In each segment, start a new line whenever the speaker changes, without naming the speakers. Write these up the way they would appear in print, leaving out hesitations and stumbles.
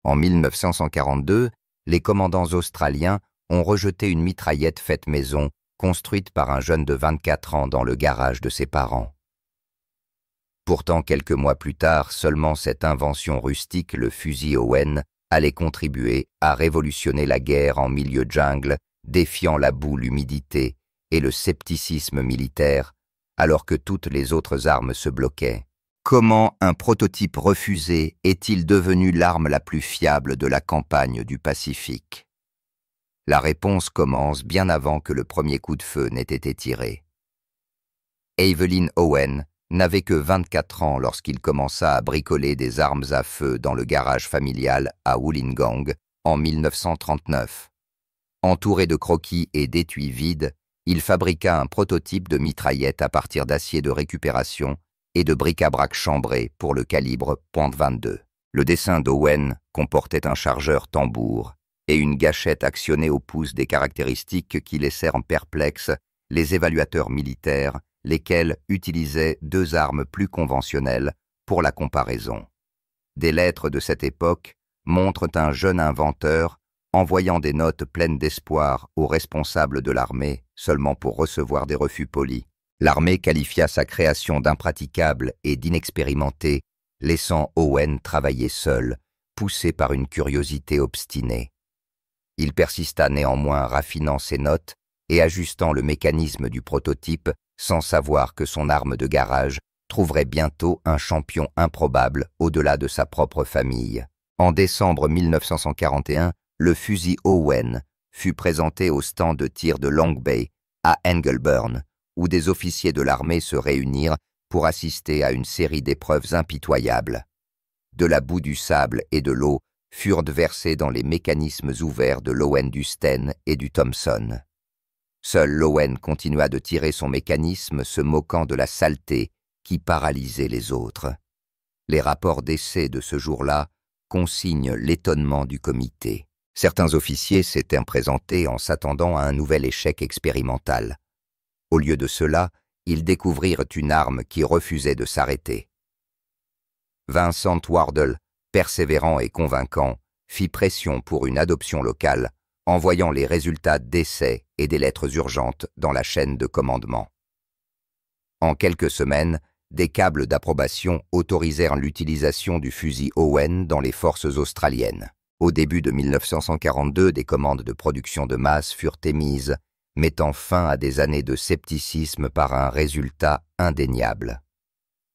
En 1942, les commandants australiens ont rejeté une mitraillette faite maison, construite par un jeune de 24 ans dans le garage de ses parents. Pourtant, quelques mois plus tard, seulement cette invention rustique, le fusil Owen, allait contribuer à révolutionner la guerre en milieu jungle, défiant la boue, l'humidité et le scepticisme militaire, alors que toutes les autres armes se bloquaient. Comment un prototype refusé est-il devenu l'arme la plus fiable de la campagne du Pacifique? La réponse commence bien avant que le premier coup de feu n'ait été tiré. Evelyn Owen n'avait que 24 ans lorsqu'il commença à bricoler des armes à feu dans le garage familial à Wollongong en 1939. Entouré de croquis et d'étuis vides, il fabriqua un prototype de mitraillette à partir d'acier de récupération et de bric-à-brac chambré pour le calibre .22. Le dessin d'Owen comportait un chargeur tambour et une gâchette actionnée au pouce, des caractéristiques qui laissèrent perplexes les évaluateurs militaires, lesquels utilisaient deux armes plus conventionnelles pour la comparaison. Des lettres de cette époque montrent un jeune inventeur envoyant des notes pleines d'espoir aux responsables de l'armée seulement pour recevoir des refus polis. L'armée qualifia sa création d'impraticable et d'inexpérimenté, laissant Owen travailler seul, poussé par une curiosité obstinée. Il persista néanmoins, raffinant ses notes et ajustant le mécanisme du prototype, sans savoir que son arme de garage trouverait bientôt un champion improbable au-delà de sa propre famille. En décembre 1941, le fusil Owen fut présenté au stand de tir de Long Bay, à Engleburn, où des officiers de l'armée se réunirent pour assister à une série d'épreuves impitoyables. De la boue, du sable et de l'eau furent versés dans les mécanismes ouverts de l'Owen, du Sten et du Thompson. Seul l'Owen continua de tirer son mécanisme, se moquant de la saleté qui paralysait les autres. Les rapports d'essai de ce jour-là consignent l'étonnement du comité. Certains officiers s'étaient présentés en s'attendant à un nouvel échec expérimental. Au lieu de cela, ils découvrirent une arme qui refusait de s'arrêter. Vincent Wardle, persévérant et convaincant, fit pression pour une adoption locale, envoyant les résultats d'essais et des lettres urgentes dans la chaîne de commandement. En quelques semaines, des câbles d'approbation autorisèrent l'utilisation du fusil Owen dans les forces australiennes. Au début de 1942, des commandes de production de masse furent émises, mettant fin à des années de scepticisme par un résultat indéniable.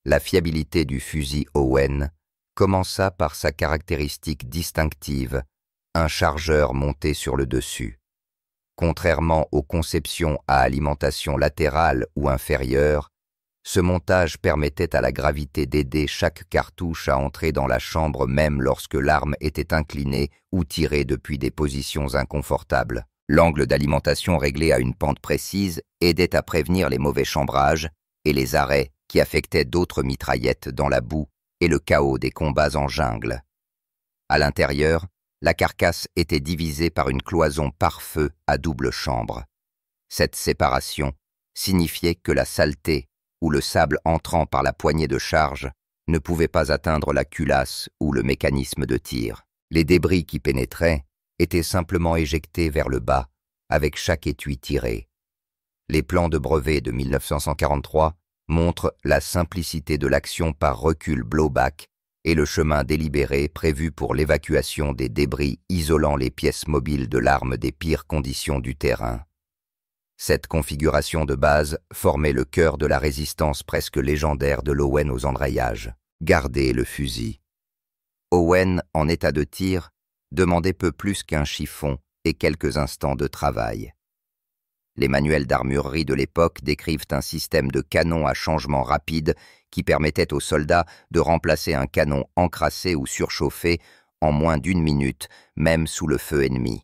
La fiabilité du fusil Owen commença par sa caractéristique distinctive, un chargeur monté sur le dessus. Contrairement aux conceptions à alimentation latérale ou inférieure, ce montage permettait à la gravité d'aider chaque cartouche à entrer dans la chambre même lorsque l'arme était inclinée ou tirée depuis des positions inconfortables. L'angle d'alimentation réglé à une pente précise aidait à prévenir les mauvais chambrages et les arrêts qui affectaient d'autres mitraillettes dans la boue et le chaos des combats en jungle. À l'intérieur, la carcasse était divisée par une cloison pare-feu à double chambre. Cette séparation signifiait que la saleté ou le sable entrant par la poignée de charge ne pouvait pas atteindre la culasse ou le mécanisme de tir. Les débris qui pénétraient étaient simplement éjectés vers le bas avec chaque étui tiré. Les plans de brevet de 1943 montrent la simplicité de l'action par recul blowback et le chemin délibéré prévu pour l'évacuation des débris isolant les pièces mobiles de l'arme des pires conditions du terrain. Cette configuration de base formait le cœur de la résistance presque légendaire de l'Owen aux endraillages. Garder le fusil. Owen, en état de tir, demandait peu plus qu'un chiffon et quelques instants de travail. Les manuels d'armurerie de l'époque décrivent un système de canon à changement rapide qui permettait aux soldats de remplacer un canon encrassé ou surchauffé en moins d'1 minute, même sous le feu ennemi.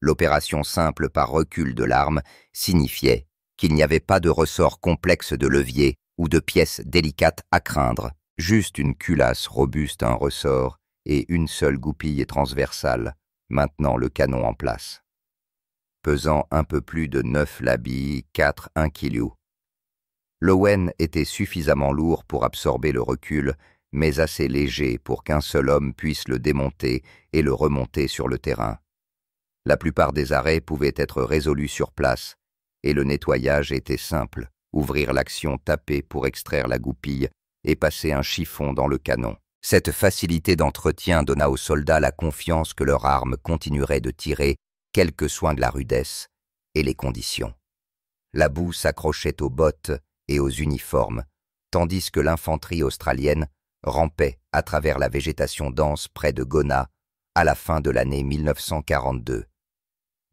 L'opération simple par recul de l'arme signifiait qu'il n'y avait pas de ressort complexe de levier ou de pièces délicates à craindre, juste une culasse robuste à un ressort et une seule goupille transversale, maintenant le canon en place. Pesant un peu plus de 9 labis, 4 1 kg. L'Owen était suffisamment lourd pour absorber le recul, mais assez léger pour qu'un seul homme puisse le démonter et le remonter sur le terrain. La plupart des arrêts pouvaient être résolus sur place, et le nettoyage était simple, ouvrir l'action tapée pour extraire la goupille et passer un chiffon dans le canon. Cette facilité d'entretien donna aux soldats la confiance que leur arme continuerait de tirer, quel que soit la rudesse et les conditions. La boue s'accrochait aux bottes et aux uniformes, tandis que l'infanterie australienne rampait à travers la végétation dense près de Gona à la fin de l'année 1942.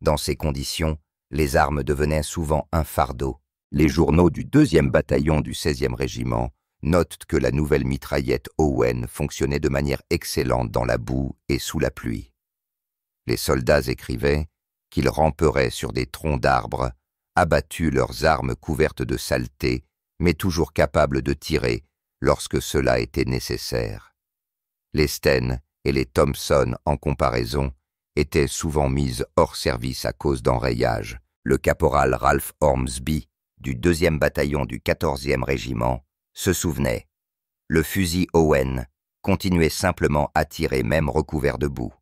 Dans ces conditions, les armes devenaient souvent un fardeau. Les journaux du 2e bataillon du 16e régiment notent que la nouvelle mitraillette Owen fonctionnait de manière excellente dans la boue et sous la pluie. Les soldats écrivaient qu'ils ramperaient sur des troncs d'arbres, abattus leurs armes couvertes de saleté, mais toujours capables de tirer lorsque cela était nécessaire. Les Sten et les Thompson, en comparaison, étaient souvent mises hors service à cause d'enrayage. Le caporal Ralph Ormsby, du 2e bataillon du 14e régiment, se souvenait. Le fusil Owen continuait simplement à tirer même recouvert de boue.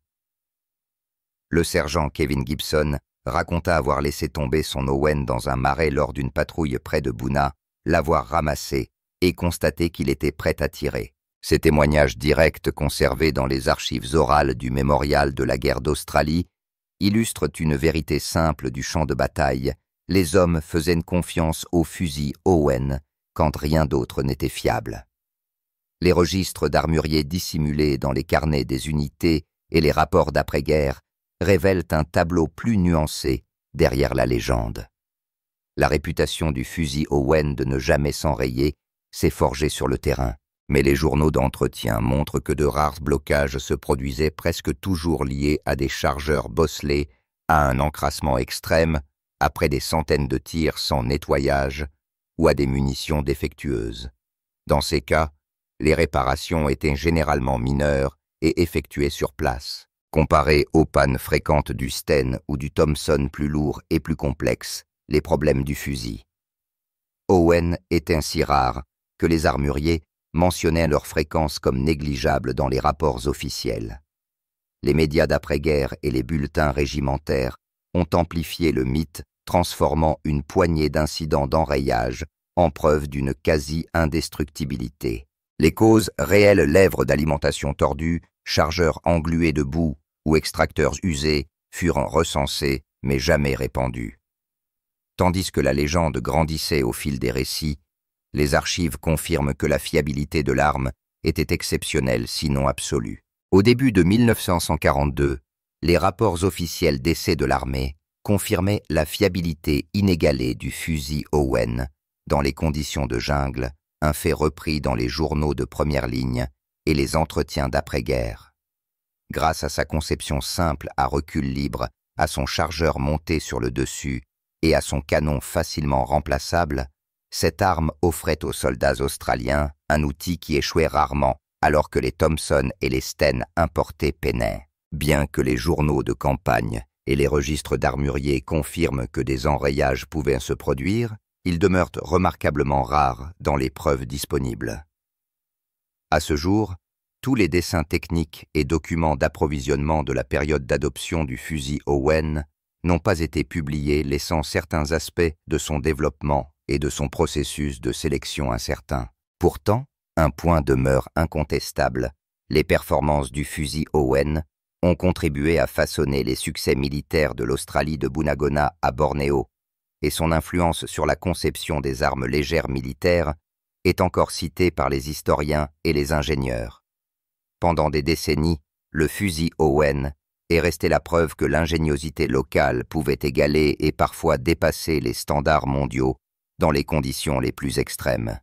Le sergent Kevin Gibson raconta avoir laissé tomber son Owen dans un marais lors d'une patrouille près de Bouna, l'avoir ramassé et constaté qu'il était prêt à tirer. Ces témoignages directs conservés dans les archives orales du mémorial de la guerre d'Australie illustrent une vérité simple du champ de bataille. Les hommes faisaient une confiance au fusil Owen quand rien d'autre n'était fiable. Les registres d'armuriers dissimulés dans les carnets des unités et les rapports d'après-guerre révèlent un tableau plus nuancé derrière la légende. La réputation du fusil Owen de ne jamais s'enrayer s'est forgée sur le terrain, mais les journaux d'entretien montrent que de rares blocages se produisaient presque toujours liés à des chargeurs bosselés, à un encrassement extrême, après des centaines de tirs sans nettoyage ou à des munitions défectueuses. Dans ces cas, les réparations étaient généralement mineures et effectuées sur place. Comparés aux pannes fréquentes du Sten ou du Thompson plus lourds et plus complexes, les problèmes du fusil. Owen est ainsi rare que les armuriers mentionnaient leur fréquence comme négligeable dans les rapports officiels. Les médias d'après-guerre et les bulletins régimentaires ont amplifié le mythe, transformant une poignée d'incidents d'enrayage en preuve d'une quasi-indestructibilité. Les causes réelles lèvres d'alimentation tordue, chargeurs englués de boue ou extracteurs usés furent recensées mais jamais répandues. Tandis que la légende grandissait au fil des récits, les archives confirment que la fiabilité de l'arme était exceptionnelle sinon absolue. Au début de 1942, les rapports officiels d'essais de l'armée confirmaient la fiabilité inégalée du fusil Owen dans les conditions de jungle, un fait repris dans les journaux de première ligne et les entretiens d'après-guerre. Grâce à sa conception simple à recul libre, à son chargeur monté sur le dessus et à son canon facilement remplaçable, cette arme offrait aux soldats australiens un outil qui échouait rarement alors que les Thompson et les Sten importés peinaient. Bien que les journaux de campagne et les registres d'armuriers confirment que des enrayages pouvaient se produire, ils demeurent remarquablement rares dans les preuves disponibles. À ce jour, tous les dessins techniques et documents d'approvisionnement de la période d'adoption du fusil Owen n'ont pas été publiés, laissant certains aspects de son développement et de son processus de sélection incertain. Pourtant, un point demeure incontestable. Les performances du fusil Owen ont contribué à façonner les succès militaires de l'Australie de Bunagona à Bornéo, et son influence sur la conception des armes légères militaires est encore citée par les historiens et les ingénieurs. Pendant des décennies, le fusil Owen est resté la preuve que l'ingéniosité locale pouvait égaler et parfois dépasser les standards mondiaux dans les conditions les plus extrêmes.